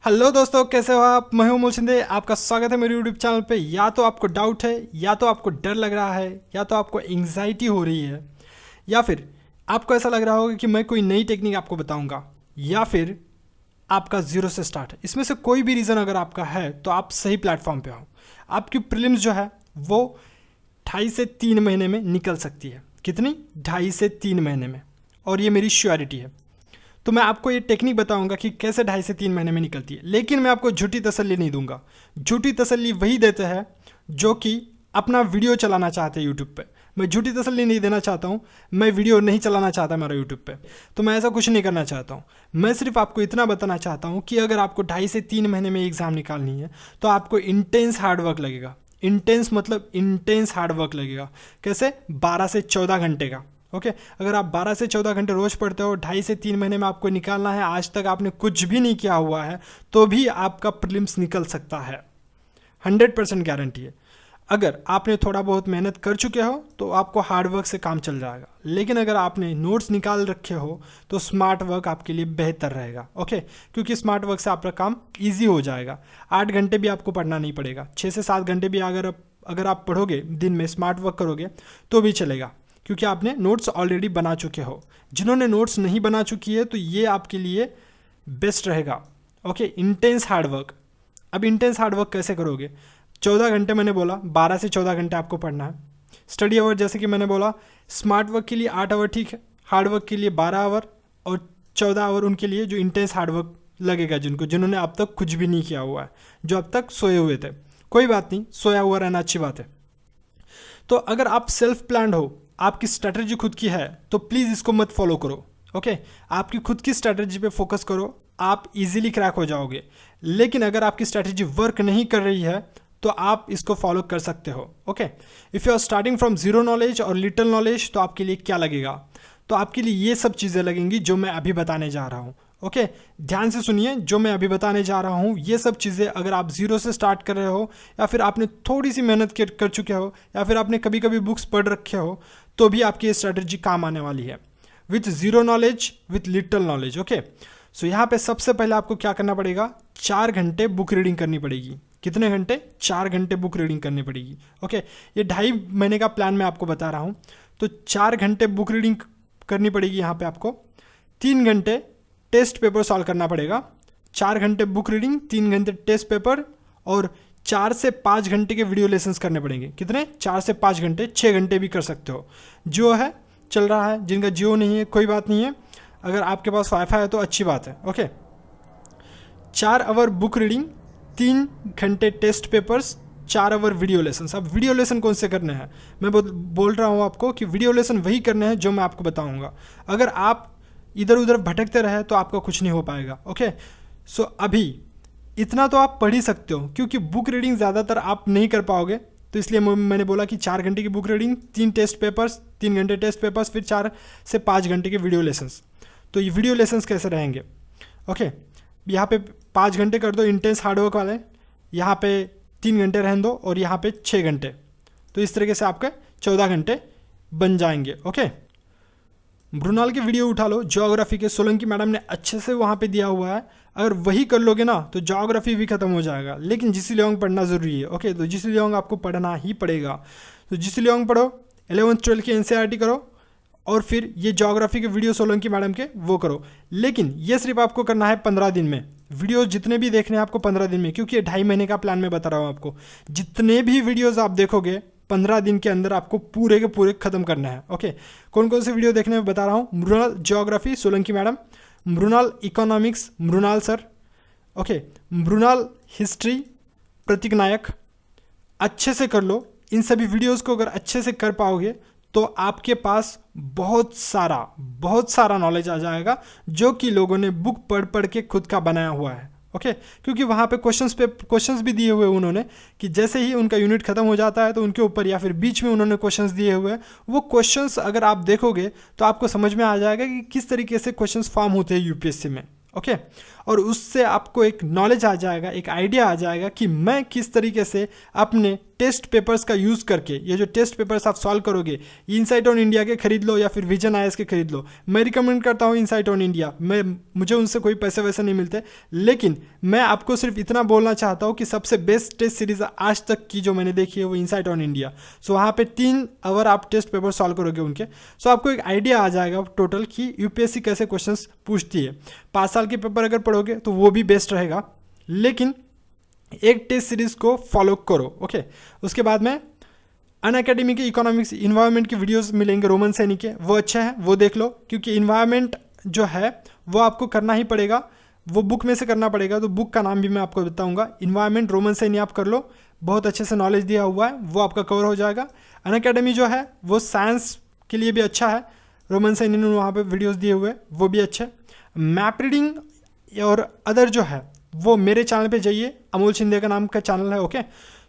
Hello दोस्तों, कैसे हो आप। मैं हूं मूल शिंदे, आपका स्वागत है मेरे यूट्यूब चैनल पे। या तो आपको डाउट है, या तो आपको डर लग रहा है, या तो आपको एंग्जाइटी हो रही है, या फिर आपको ऐसा लग रहा होगा कि मैं कोई नई टेक्निक आपको बताऊंगा, या फिर आपका जीरो से स्टार्ट है। इसमें से कोई भी रीज़न अगर आपका है तो आप सही प्लेटफॉर्म पे हो। आपकी प्रीलिम्स जो है वो 2.5 से 3 महीने में निकल सकती है। कितनी? 2.5 से 3 महीने में। और ये मेरी श्योरिटी है। तो मैं आपको ये टेक्निक बताऊंगा कि कैसे 2.5 से 3 महीने में निकलती है। लेकिन मैं आपको झूठी तसल्ली नहीं दूंगा। झूठी तसल्ली वही देते हैं जो कि अपना वीडियो चलाना चाहते हैं यूट्यूब पे। मैं झूठी तसल्ली नहीं देना चाहता हूँ। मैं वीडियो नहीं चलाना चाहता मेरा यूट्यूब पे, तो मैं ऐसा कुछ नहीं करना चाहता हूँ। मैं सिर्फ आपको इतना बताना चाहता हूँ कि अगर आपको 2.5 से 3 महीने में एग्ज़ाम निकालनी है तो आपको इंटेंस हार्डवर्क लगेगा। इंटेंस मतलब इंटेंस हार्डवर्क लगेगा। कैसे? 12 से 14 घंटे का। ओके अगर आप 12 से 14 घंटे रोज पढ़ते हो, 2.5 से 3 महीने में आपको निकालना है, आज तक आपने कुछ भी नहीं किया हुआ है, तो भी आपका प्रीलिम्स निकल सकता है। 100% गारंटी है। अगर आपने थोड़ा बहुत मेहनत कर चुके हो तो आपको हार्ड वर्क से काम चल जाएगा। लेकिन अगर आपने नोट्स निकाल रखे हो तो स्मार्ट वर्क आपके लिए बेहतर रहेगा। ओके क्योंकि स्मार्ट वर्क से आपका काम ईजी हो जाएगा। 8 घंटे भी आपको पढ़ना नहीं पड़ेगा। 6 से 7 घंटे भी अगर आप पढ़ोगे, दिन में स्मार्ट वर्क करोगे तो भी चलेगा, क्योंकि आपने नोट्स ऑलरेडी बना चुके हो। जिन्होंने नोट्स नहीं बना चुकी है तो ये आपके लिए बेस्ट रहेगा। Okay intense hard work. अब इंटेंस हार्डवर्क कैसे करोगे? 14 घंटे मैंने बोला, 12 से 14 घंटे आपको पढ़ना है। स्टडी आवर जैसे कि मैंने बोला, स्मार्ट वर्क के लिए 8 आवर ठीक है, हार्ड वर्क के लिए 12 आवर, और 14 आवर उनके लिए जो इंटेंस हार्डवर्क लगेगा, जिन्होंने अब तक कुछ भी नहीं किया हुआ है, जो अब तक सोए हुए थे। कोई बात नहीं, सोया हुआ रहना अच्छी बात है। तो अगर आप सेल्फ प्लान्ड हो, आपकी स्ट्रैटेजी खुद की है, तो प्लीज़ इसको मत फॉलो करो। ओके आपकी खुद की स्ट्रैटेजी पे फोकस करो, आप इजीली क्रैक हो जाओगे। लेकिन अगर आपकी स्ट्रैटेजी वर्क नहीं कर रही है तो आप इसको फॉलो कर सकते हो। Okay if you are starting from zero knowledge और लिटिल नॉलेज, तो आपके लिए क्या लगेगा? तो आपके लिए ये सब चीज़ें लगेंगी जो मैं अभी बताने जा रहा हूँ। ओके ध्यान से सुनिए, जो मैं अभी बताने जा रहा हूँ ये सब चीज़ें अगर आप जीरो से स्टार्ट कर रहे हो, या फिर आपने थोड़ी सी मेहनत कर चुके हो, या फिर आपने कभी कभी बुक्स पढ़ रखे हो, तो भी आपकी ये स्ट्रैटेजी काम आने वाली है। With zero knowledge, with little knowledge. Okay so यहाँ पे सबसे पहले आपको क्या करना पड़ेगा? 4 घंटे बुक रीडिंग करनी पड़ेगी। कितने घंटे? 4 घंटे बुक रीडिंग करनी पड़ेगी। ओके ये 2.5 महीने का प्लान मैं आपको बता रहा हूँ। तो 4 घंटे बुक रीडिंग करनी पड़ेगी। यहाँ पे आपको 3 घंटे टेस्ट पेपर सॉल्व करना पड़ेगा। 4 घंटे बुक रीडिंग, 3 घंटे टेस्ट पेपर, और 4 से 5 घंटे के वीडियो लेसन्स करने पड़ेंगे। कितने? 4 से 5 घंटे। 6 घंटे भी कर सकते हो। जियो है चल रहा है, जिनका जियो नहीं है कोई बात नहीं है, अगर आपके पास वाईफाई है तो अच्छी बात है। ओके 4 आवर बुक रीडिंग, 3 घंटे test papers, 4 hour video lesson. अब वीडियो लेसन कौन से करने हैं? मैं बोल रहा हूँ आपको कि वीडियो लेसन वही करने हैं जो मैं आपको बताऊँगा। अगर आप इधर उधर भटकते रहे तो आपका कुछ नहीं हो पाएगा। ओके सो अभी इतना तो आप पढ़ ही सकते हो, क्योंकि बुक रीडिंग ज़्यादातर आप नहीं कर पाओगे, तो इसलिए मैंने बोला कि 4 घंटे की बुक रीडिंग, 3 टेस्ट पेपर्स, 3 घंटे टेस्ट पेपर्स, फिर 4 से 5 घंटे के वीडियो लेसन्स। तो ये वीडियो लेसन्स कैसे रहेंगे? ओके यहाँ पे 5 घंटे कर दो इंटेंस हार्डवर्क वाले, यहाँ पे 3 घंटे रहने दो, और यहाँ पे 6 घंटे। तो इस तरीके से आपके 14 घंटे बन जाएंगे। ओके ब्रुनाल की वीडियो उठा लो, ज्योग्राफी के सोलंकी मैडम ने अच्छे से वहाँ पे दिया हुआ है। अगर वही कर लोगे ना तो ज्योग्राफी भी खत्म हो जाएगा। लेकिन जीसी लियोंग पढ़ना ज़रूरी है। ओके तो जीसी लियोंग आपको पढ़ना ही पड़ेगा। तो जीसी लियोंग पढ़ो, 11th-12th की एनसीईआरटी करो, और फिर ये ज्योग्राफी के वीडियो सोलंकी मैडम के वो करो। लेकिन ये सिर्फ आपको करना है 15 दिन में। वीडियो जितने भी देखने हैं आपको 15 दिन में, क्योंकि ये 2.5 महीने का प्लान मैं बता रहा हूँ आपको। जितने भी वीडियोस आप देखोगे 15 दिन के अंदर आपको पूरे के पूरे खत्म करना है। ओके कौन कौन से वीडियो देखने में बता रहा हूँ? Mrinal geography Solanki madam, Mrinal economics Mrinal sir, okay Mrinal history Prateek Nayak. अच्छे से कर लो इन सभी वीडियोस को। अगर अच्छे से कर पाओगे तो आपके पास बहुत सारा नॉलेज आ जाएगा, जो कि लोगों ने बुक पढ़ पढ़ के खुद का बनाया हुआ है। ओके क्योंकि वहाँ पे क्वेश्चंस भी दिए हुए उन्होंने, कि जैसे ही उनका यूनिट खत्म हो जाता है तो उनके ऊपर या फिर बीच में उन्होंने क्वेश्चंस दिए हुए हैं। वो क्वेश्चंस अगर आप देखोगे तो आपको समझ में आ जाएगा कि किस तरीके से क्वेश्चंस फॉर्म होते हैं यूपीएससी में। ओके और उससे आपको एक नॉलेज आ जाएगा, एक आइडिया आ जाएगा कि मैं किस तरीके से अपने टेस्ट पेपर्स का यूज़ करके, ये जो टेस्ट पेपर्स आप सॉल्व करोगे, इनसाइट ऑन इंडिया के खरीद लो या फिर विजन आईएएस के खरीद लो। मैं रिकमेंड करता हूँ इनसाइट ऑन इंडिया, मुझे उनसे कोई पैसे वैसे नहीं मिलते, लेकिन मैं आपको सिर्फ इतना बोलना चाहता हूँ कि सबसे बेस्ट टेस्ट सीरीज आज तक की जो मैंने देखी है वो इनसाइट ऑन इंडिया। सो वहाँ पे 3 आवर आप टेस्ट पेपर सॉल्व करोगे उनके, सो आपको एक आइडिया आ जाएगा टोटल कि यूपीएससी कैसे क्वेश्चन पूछती है। 5 साल के पेपर अगर पढ़ोगे तो वो भी बेस्ट रहेगा, लेकिन एक टेस्ट सीरीज को फॉलो करो। ओके, उसके बाद में अनअकैडमी के इकोनॉमिक्स इन्वायरमेंट की वीडियोस मिलेंगे रोमन सैनी के, वो अच्छे हैं, वो देख लो, क्योंकि इन्वायरमेंट जो है वो आपको करना ही पड़ेगा, वो बुक में से करना पड़ेगा। तो बुक का नाम भी मैं आपको बताऊंगा, इन्वायरमेंट रोमन सैनी आप कर लो, बहुत अच्छे से नॉलेज दिया हुआ है, वो आपका कवर हो जाएगा। अनअकैडमी जो है वो साइंस के लिए भी अच्छा है, रोमन सैनी ने वहाँ पे वीडियोस दिए हुए, वो भी अच्छे। मैप रीडिंग और अदर जो है वो मेरे चैनल पे जाइए, अमोल शिंदे का नाम का चैनल है। ओके,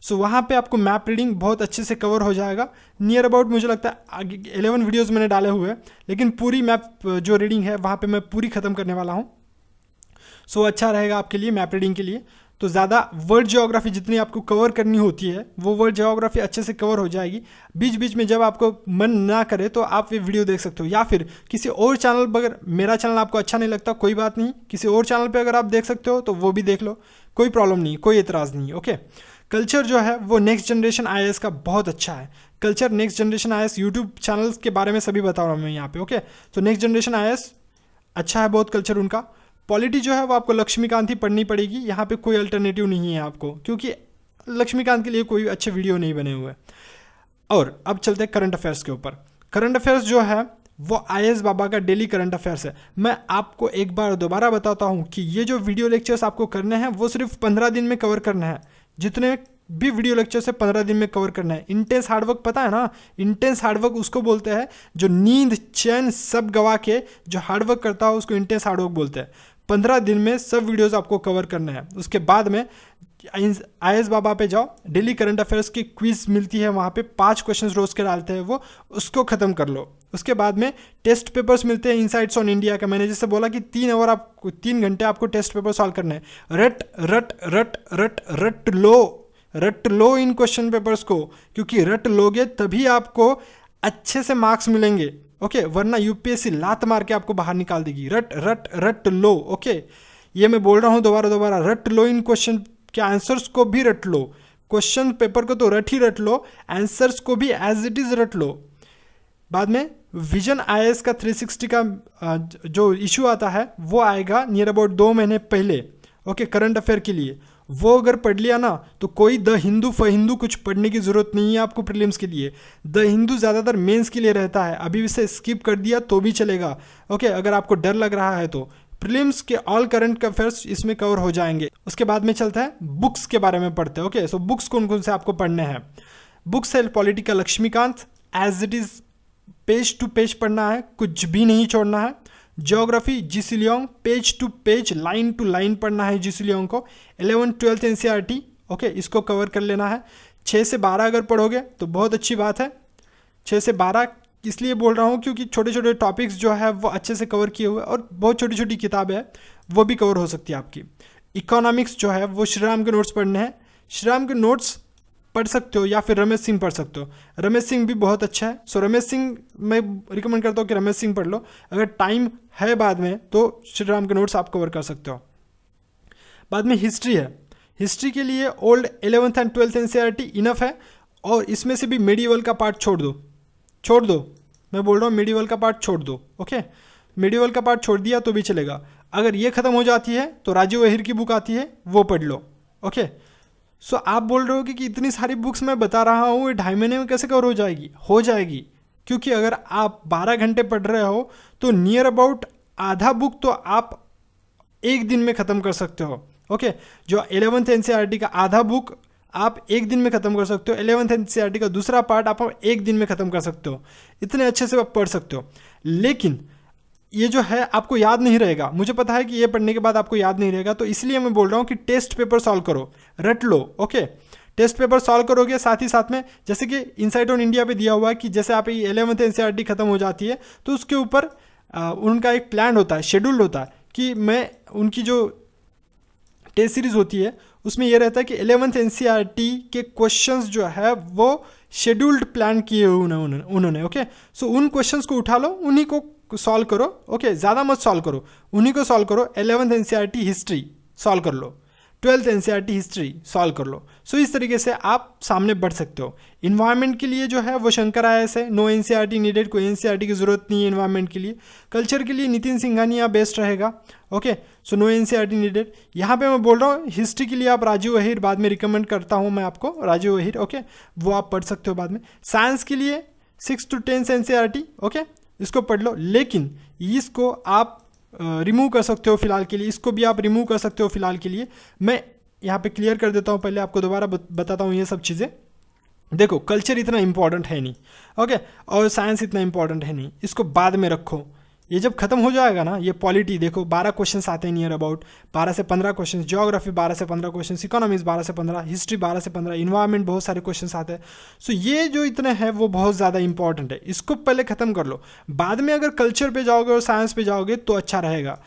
सो वहाँ पे आपको मैप रीडिंग बहुत अच्छे से कवर हो जाएगा। नियर अबाउट मुझे लगता है 11 वीडियोज़ मैंने डाले हुए हैं, लेकिन पूरी मैप जो रीडिंग है वहाँ पे मैं पूरी ख़त्म करने वाला हूँ। सो अच्छा रहेगा आपके लिए मैप रीडिंग के लिए। तो ज़्यादा वर्ल्ड ज्योग्राफी जितनी आपको कवर करनी होती है वो वर्ल्ड ज्योग्राफी अच्छे से कवर हो जाएगी। बीच बीच में जब आपको मन ना करे तो आप ये वीडियो देख सकते हो, या फिर किसी और चैनल पर, अगर मेरा चैनल आपको अच्छा नहीं लगता कोई बात नहीं, किसी और चैनल पे अगर आप देख सकते हो तो वो भी देख लो, कोई प्रॉब्लम नहीं, कोई एतराज़ नहीं। ओके, कल्चर जो है वो नेक्स्ट जनरेशन आईएएस का बहुत अच्छा है। Culture next generation IAS YouTube channels के बारे में सभी बता रहा हूँ मैं यहाँ पे। ओके, तो नेक्स्ट जनरेशन आईएएस अच्छा है बहुत कल्चर उनका। पॉलिटी जो है वो आपको लक्ष्मीकांत ही पढ़नी पड़ेगी, यहाँ पे कोई अल्टरनेटिव नहीं है आपको, क्योंकि लक्ष्मीकांत के लिए कोई अच्छे वीडियो नहीं बने हुए। और अब चलते हैं करंट अफेयर्स के ऊपर। करंट अफेयर्स जो है वो आईएएस बाबा का डेली करंट अफेयर्स है। मैं आपको एक बार दोबारा बताता हूँ कि ये जो वीडियो लेक्चर्स आपको करने हैं वो सिर्फ 15 दिन में कवर करना है, जितने भी वीडियो लेक्चर से 15 दिन में कवर करना है। इंटेंस हार्डवर्क पता है ना, इंटेंस हार्डवर्क उसको बोलते हैं जो नींद चैन सब गवा के जो हार्डवर्क करता है उसको इंटेंस हार्डवर्क बोलते हैं। 15 दिन में सब वीडियोस आपको कवर करना है। उसके बाद में आईएएस बाबा पे जाओ, डेली करंट अफेयर्स की क्विज मिलती है, वहाँ पे 5 क्वेश्चन रोज के डालते हैं वो, उसको ख़त्म कर लो। उसके बाद में टेस्ट पेपर्स मिलते हैं इनसाइट्स ऑन इंडिया का। मैंने जैसे बोला कि 3 घंटे आपको टेस्ट पेपर सॉल्व करना है। रट रट रट रट रट लो इन क्वेश्चन पेपर्स को, क्योंकि रट लोगे तभी आपको अच्छे से मार्क्स मिलेंगे। ओके, वरना यूपीएससी लात मार के आपको बाहर निकाल देगी। रट रट रट लो। ओके, ये मैं बोल रहा हूँ दोबारा, रट लो इन क्वेश्चन के आंसर्स को भी रट लो। क्वेश्चन पेपर को तो रट ही रट लो, आंसर्स को भी एज इट इज रट लो। बाद में विजन आईएएस का 360 का जो इशू आता है वो आएगा नियर अबाउट 2 महीने पहले। ओके, करंट अफेयर के लिए वो अगर पढ़ लिया ना तो कोई द हिंदू फ हिंदू कुछ पढ़ने की ज़रूरत नहीं है आपको प्रीलिम्स के लिए। द हिंदू ज़्यादातर मेंस के लिए रहता है, अभी इसे स्किप कर दिया तो भी चलेगा। ओके, अगर आपको डर लग रहा है तो प्रीलिम्स के ऑल करंट अफेयर्स इसमें कवर हो जाएंगे। उसके बाद में चलता है बुक्स के बारे में पढ़ते हैं। ओके, सो बुक्स कौन कौन से आपको पढ़ने हैं। बुक्स है political Laxmikanth, as it is page to page पढ़ना है, कुछ भी नहीं छोड़ना है। Geography GC Leong, page to page line to line पढ़ना है जीसी लियोंग को। 11th 12th एनसीईआरटी, ओके, इसको कवर कर लेना है। 6 से 12 अगर पढ़ोगे तो बहुत अच्छी बात है। 6 से 12 इसलिए बोल रहा हूँ क्योंकि छोटे छोटे टॉपिक्स जो है वो अच्छे से कवर किए हुए, और बहुत छोटी छोटी किताबें है वो भी कवर हो सकती है आपकी। इकोनॉमिक्स जो है वो श्रीराम के नोट्स पढ़ने हैं। श्रीराम के नोट्स पढ़ सकते हो या फिर रमेश सिंह पढ़ सकते हो, रमेश सिंह भी बहुत अच्छा है। सो रमेश सिंह मैं रिकमेंड करता हूँ कि रमेश सिंह पढ़ लो। अगर टाइम है बाद में तो श्रीराम के नोट्स आप कवर कर सकते हो। बाद में हिस्ट्री है, हिस्ट्री के लिए old 11th and 12th NCERT enough है, और इसमें से भी मेडिवल का पार्ट छोड़ दो, मैं बोल रहा हूँ मेडिवल का पार्ट छोड़ दो। ओके, मेडिवल का पार्ट छोड़ दिया तो भी चलेगा। अगर ये ख़त्म हो जाती है तो राजीव अहिर की बुक आती है वो पढ़ लो। ओके, सो आप बोल रहे हो कि इतनी सारी बुक्स मैं बता रहा हूँ ये 2.5 महीने में कैसे कवर हो जाएगी, क्योंकि अगर आप 12 घंटे पढ़ रहे हो तो नियर अबाउट आधा बुक तो आप एक दिन में ख़त्म कर सकते हो। ओके, जो 11th एनसीईआरटी का आधा बुक आप एक दिन में ख़त्म कर सकते हो, 11th एनसीईआरटी का दूसरा पार्ट आप एक दिन में ख़त्म कर सकते हो, इतने अच्छे से आप पढ़ सकते हो। लेकिन ये जो है आपको याद नहीं रहेगा, मुझे पता है कि ये पढ़ने के बाद आपको याद नहीं रहेगा, तो इसलिए मैं बोल रहा हूँ कि टेस्ट पेपर सॉल्व करो, रट लो। ओके, टेस्ट पेपर सॉल्व करोगे, साथ ही साथ में जैसे कि इनसाइट ऑन इंडिया पे दिया हुआ है कि जैसे आप 11th एनसीईआरटी ख़त्म हो जाती है तो उसके ऊपर उनका एक प्लान होता है, शेड्यूल होता है कि मैं उनकी जो टेस्ट सीरीज होती है उसमें ये रहता है कि 11th एनसीईआरटी के क्वेश्चंस जो है वो शेड्यूल्ड प्लान किए हुए उन्होंने ओके। सो उन क्वेश्चंस को उठा लो, उन्हीं को सॉल्व करो ओके, ज़्यादा मत सॉल्व करो, उन्हीं को सॉल्व करो। 11th एनसीईआरटी हिस्ट्री सॉल्व कर लो, 12th एनसीईआरटी हिस्ट्री सॉल्व कर लो। सो इस तरीके से आप सामने बढ़ सकते हो। इन्वायरमेंट के लिए जो है वो शंकर IAS है, नो एनसीईआरटी नीडेड, कोई एनसीईआरटी की ज़रूरत नहीं है इन्वायरमेंट के लिए। कल्चर के लिए नितिन सिंघानिया बेस्ट रहेगा okay, so no NCERT needed. यहाँ पे मैं बोल रहा हूँ हिस्ट्री के लिए आप राजीव अहिर बाद में रिकमेंड करता हूँ मैं आपको, राजीव अहिर ओके, वो आप पढ़ सकते हो बाद में। साइंस के लिए 6 to 10 एनसीईआरटी ओके, इसको पढ़ लो, लेकिन इसको आप रिमूव कर सकते हो फिलहाल के लिए, इसको भी आप रिमूव कर सकते हो फिलहाल के लिए। मैं यहाँ पे क्लियर कर देता हूँ, पहले आपको दोबारा बताता हूँ ये सब चीज़ें। देखो कल्चर इतना इंपॉर्टेंट है नहीं ओके, और साइंस इतना इंपॉर्टेंट है नहीं, इसको बाद में रखो। ये जब खत्म हो जाएगा ना, ये पॉलिटी देखो 12 क्वेश्चंस आते हैं नियर अबाउट, 12 से 15 क्वेश्चंस, ज्योग्राफी 12 से 15 क्वेश्चंस, इकोनॉमिक्स 12 से 15, हिस्ट्री 12 से 15, इन्वायरमेंट बहुत सारे क्वेश्चंस आते हैं। सो ये जो इतने हैं वो बहुत ज़्यादा इंपॉर्टेंट है, इसको पहले ख़त्म कर लो। बाद में अगर कल्चर पे जाओगे और साइंस पे जाओगे तो अच्छा रहेगा,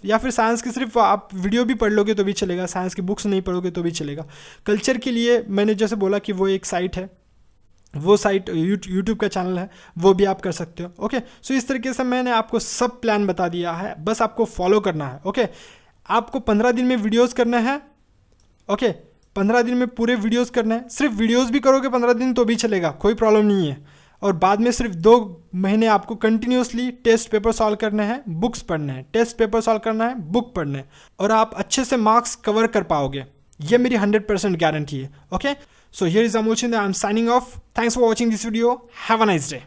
या फिर साइंस की सिर्फ आप वीडियो भी पढ़ लोगे तो भी चलेगा, साइंस की बुक्स नहीं पढ़ोगे तो भी चलेगा। कल्चर के लिए मैंने जैसे बोला कि वो एक साइट है, वो साइट यूट्यूब का चैनल है, वो भी आप कर सकते हो ओके। सो इस तरीके से मैंने आपको सब प्लान बता दिया है, बस आपको फॉलो करना है ओके। आपको 15 दिन में वीडियोस करना है ओके, 15 दिन में पूरे वीडियोस करना है। सिर्फ वीडियोस भी करोगे 15 दिन तो भी चलेगा, कोई प्रॉब्लम नहीं है। और बाद में सिर्फ 2 महीने आपको कंटिन्यूसली टेस्ट पेपर सॉल्व करने हैं, बुक्स पढ़ने हैं, टेस्ट पेपर सॉल्व करना है, बुक पढ़ने हैं, और आप अच्छे से मार्क्स कवर कर पाओगे, ये मेरी 100% गारंटी है okay. So here is Amol Shinde. I'm signing off. Thanks for watching this video. Have a nice day.